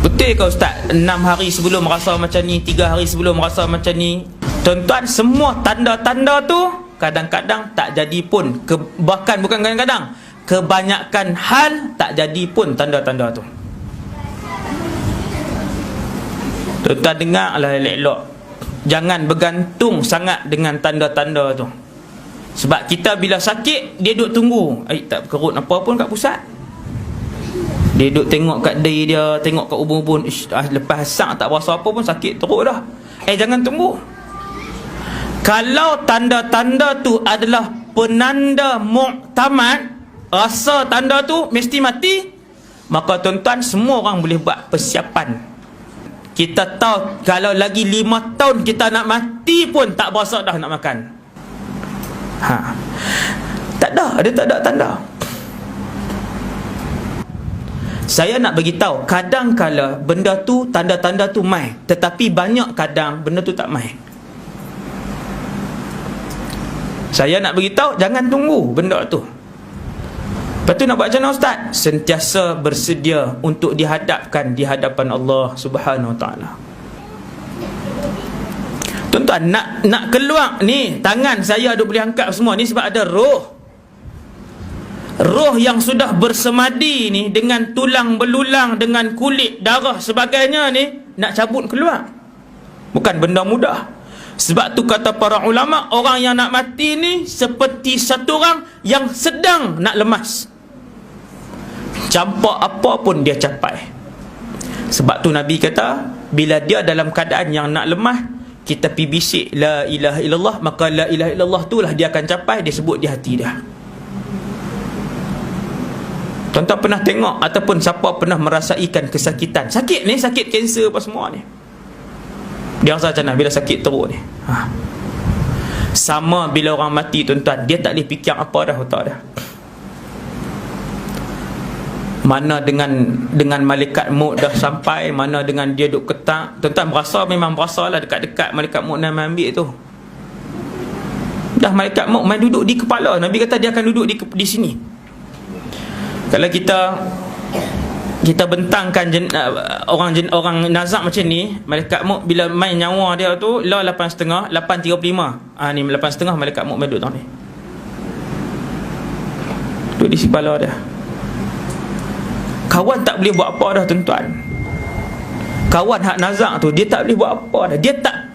Betul ke Ustaz? 6 hari sebelum rasa macam ni, 3 hari sebelum rasa macam ni. Tuan-tuan, semua tanda-tanda tu kadang-kadang tak jadi pun. Bahkan bukan kadang-kadang, kebanyakan hal tak jadi pun tanda-tanda tu. Tuan-tuan dengarlah elok-elok. Jangan bergantung sangat dengan tanda-tanda tu. Sebab kita bila sakit, dia duduk tunggu. Tak berkerut apa pun kat pusat. Dia duduk tengok kat dahi dia, tengok kat ubun-ubun. Lepas sak tak berasa apa pun, sakit teruk dah. Jangan tunggu. Kalau tanda-tanda tu adalah penanda muktamad, rasa tanda tu mesti mati, maka tuan-tuan, semua orang boleh buat persiapan. Kita tahu kalau lagi 5 tahun kita nak mati pun tak berasa dah nak makan. Tak ada tanda. Saya nak bagi tahu, kadang-kala benda tu, tanda-tanda tu mai, tetapi banyak kadang benda tu tak mai. Saya nak bagi tahu, jangan tunggu benda tu. Lepas tu nak buat macam mana Ustaz? Sentiasa bersedia untuk dihadapkan di hadapan Allah Subhanahu Wa Taala. Tuan-tuan, nak keluar ni, tangan saya ada boleh angkat semua ni sebab ada roh. Roh yang sudah bersemadi ni, dengan tulang belulang, dengan kulit, darah sebagainya ni, nak cabut keluar bukan benda mudah. Sebab tu kata para ulama, orang yang nak mati ni seperti satu orang yang sedang nak lemas. Campak apa pun dia capai. Sebab tu Nabi kata, bila dia dalam keadaan yang nak lemah, kita pergi bisik la ilaha illallah, maka la ilaha illallah tu lah dia akan capai. Dia sebut di hati dia. Tuan-tuan pernah tengok ataupun siapa pernah merasaikan kesakitan? Sakit ni, sakit kanser apa semua ni, dia rasa macam mana bila sakit teruk ni? Sama bila orang mati tuan-tuan, dia tak boleh fikir apa dah otak dah. Mana dengan malaikat maut dah sampai, mana dengan dia duk ketak. Tuan-tuan memang berasa lah dekat-dekat malaikat maut nak ambil tu. Dah malaikat maut main duduk di kepala. Nabi kata dia akan duduk di sini. Kalau kita bentangkan orang nazak macam ni, malaikat maut bila main nyawa dia tu lah 8.30, 8.35. Ni 8.30 malaikat maut main duduk ni. Duduk di kepala dia. Kawan tak boleh buat apa dah tuan-tuan. Kawan hak nazak tu, dia tak boleh buat apa dah. Dia tak,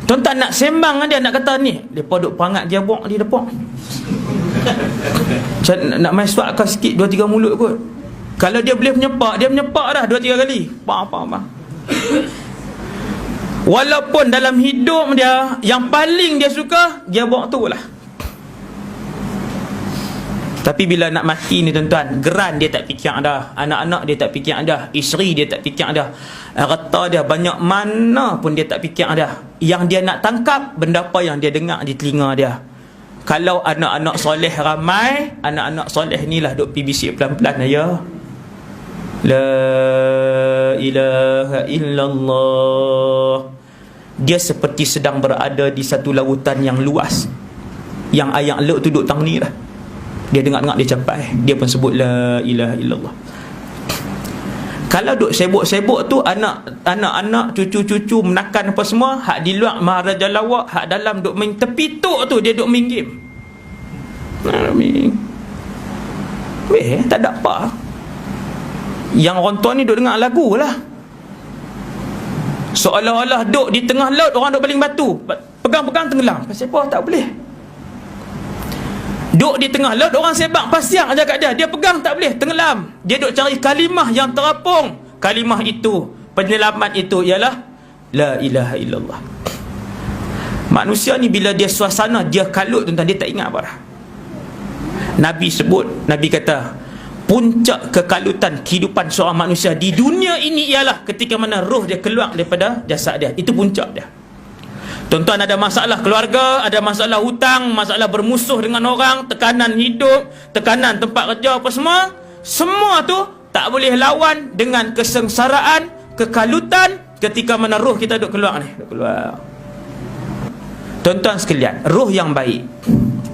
tuan-tuan nak sembang dengan dia, nak kata ni, depa duk perangat dia buang di depan. Nak main suatkan sikit 2-3 mulut kot. Kalau dia boleh menyepak, dia menyepak dah 2-3 kali. Apa. Walaupun dalam hidup dia, yang paling dia suka, dia buat tu lah. Tapi bila nak mati ni tuan-tuan, geran dia tak fikir dah, anak-anak dia tak fikir dah, isteri dia tak fikir dah, harta dia banyak mana pun dia tak fikir dah. Yang dia nak tangkap, benda apa yang dia dengar di telinga dia. Kalau anak-anak soleh ramai, anak-anak soleh ni lah duk pergi bisik pelan-pelan ya, la ilaha illallah. Dia seperti sedang berada di satu lautan yang luas, yang air laut tu duk tang ni lah. Dia dengar-dengar dia capai, dia pun sebut la ilaha illallah. Kalau duk sibuk-sibuk tu, anak-anak, cucu-cucu menakan apa semua, hak di luar maharaja lawak, hak dalam duk main tepi tok tu, dia duk main game. Tak ada apa. Yang orang tua ni duk dengar lagu lah. Seolah-olah duk di tengah laut, orang duk baling batu, pegang-pegang tenggelam. Pasal apa tak boleh? Duk di tengah laut, orang sebab pasiang aja kat dia, dia pegang tak boleh, tenggelam. Dia duk cari kalimah yang terapung. Kalimah itu, penyelamat itu ialah la ilaha illallah. Manusia ni bila dia suasana dia kalut tuan-tuan, dia tak ingat apa dah. Nabi sebut, Nabi kata, puncak kekalutan kehidupan seorang manusia di dunia ini ialah ketika mana roh dia keluar daripada jasad dia. Itu puncak dia. Tuan-tuan ada masalah keluarga, ada masalah hutang, masalah bermusuh dengan orang, tekanan hidup, tekanan tempat kerja apa semua, semua tu tak boleh lawan dengan kesengsaraan, kekalutan ketika mana roh kita duk keluar ni, duk keluar. Tuan-tuan sekalian, roh yang baik,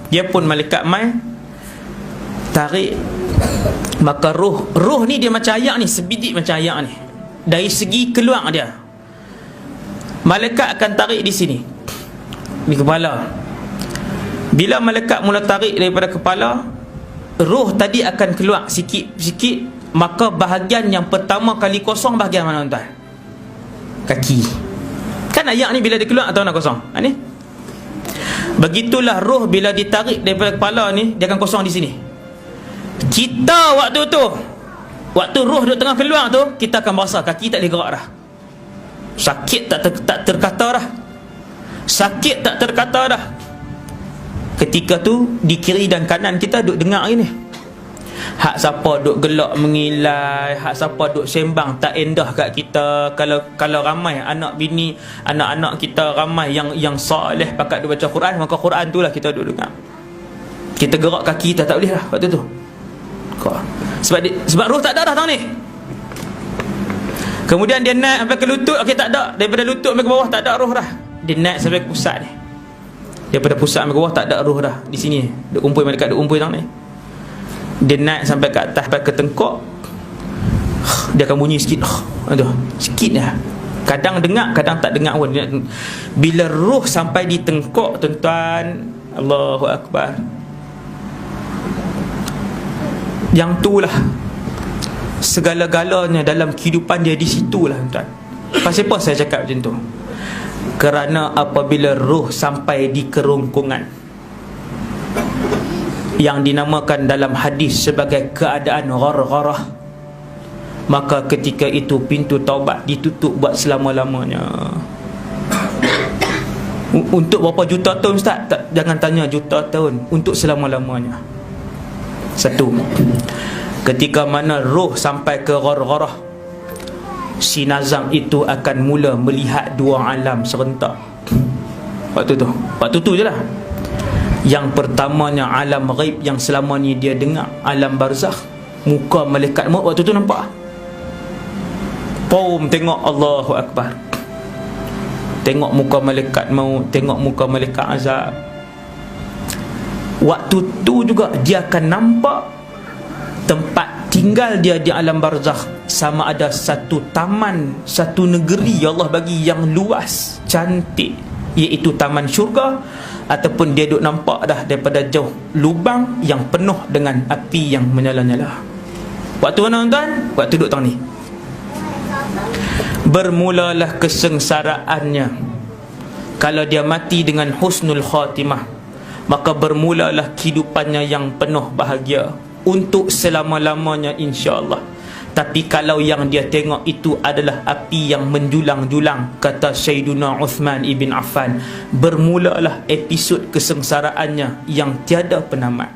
dia pun malaikat mai tarik, maka roh ni dia macam ayak ni, sebidik macam ayak ni. dari segi keluar dia, malaikat akan tarik di sini, di kepala. Bila malaikat mula tarik daripada kepala, roh tadi akan keluar sikit-sikit. Maka bahagian yang pertama kali kosong bahagian mana tuan? Kaki. Kan ayak ni bila dia keluar atau nak kosong? Ni. Begitulah roh bila ditarik daripada kepala ni, dia akan kosong di sini. Kita waktu tu, waktu roh duduk tengah keluar tu, kita akan berasa kaki tak boleh gerak dah. Sakit tak terkata dah. Sakit tak terkata dah. Ketika tu di kiri dan kanan kita duduk dengar ni. Hak siapa duk gelak mengilai, hak siapa duk sembang tak endah kat kita. Kalau ramai anak bini, anak-anak kita ramai yang soleh pakat duk baca Quran, maka Quran tu lah kita duk dengar. Kita gerak kaki kita tak boleh lah waktu tu. Sebab roh tak ada dah tahun ni. Kemudian dia naik sampai ke lutut, okey tak ada. Daripada lutut sampai ke bawah tak ada roh dah. Dia naik sampai ke pusat ni. Daripada pusat sampai ke bawah tak ada roh dah di sini. Duk kumpul malaikat duk kumpul tahun ni. Dia naik sampai ke atas, sampai ke tengkok. Dia akan bunyi sikit. Aduh, sikit dah. Kadang dengar, kadang tak dengar pun. Bila roh sampai di tengkok, tuan-tuan, Allahu Akbar, yang itulah segala-galanya dalam kehidupan dia, di situlah tuan. Pasal apa saya cakap macam tu? Kerana apabila roh sampai di kerongkongan yang dinamakan dalam hadis sebagai keadaan ghargharah, maka ketika itu pintu taubat ditutup buat selama-lamanya. Untuk berapa juta tahun Ustaz? Tak, jangan tanya juta tahun, untuk selama-lamanya. Satu, ketika mana roh sampai ke ghargharah, si nazam itu akan mula melihat dua alam serentak. Waktu tu je lah. Yang pertamanya alam ghaib yang selama ni dia dengar, alam barzakh. Muka malaikat maut waktu tu nampak. Pom, tengok, Allahu Akbar. Tengok muka malaikat maut, tengok muka malaikat azab. Waktu tu juga dia akan nampak tempat tinggal dia di alam barzakh, sama ada satu taman, satu negeri Allah bagi yang luas, cantik, iaitu taman syurga, ataupun dia duk nampak dah daripada jauh lubang yang penuh dengan api yang menyala-nyala. Waktu mana tuan? Waktu duduk tahun ni. Bermulalah kesengsaraannya. Kalau dia mati dengan husnul khatimah, maka bermulalah kehidupannya yang penuh bahagia untuk selama-lamanya, insya-Allah. Tapi kalau yang dia tengok itu adalah api yang menjulang-julang, kata Sayyiduna Uthman ibn Affan, bermulalah episod kesengsaraannya yang tiada penamat.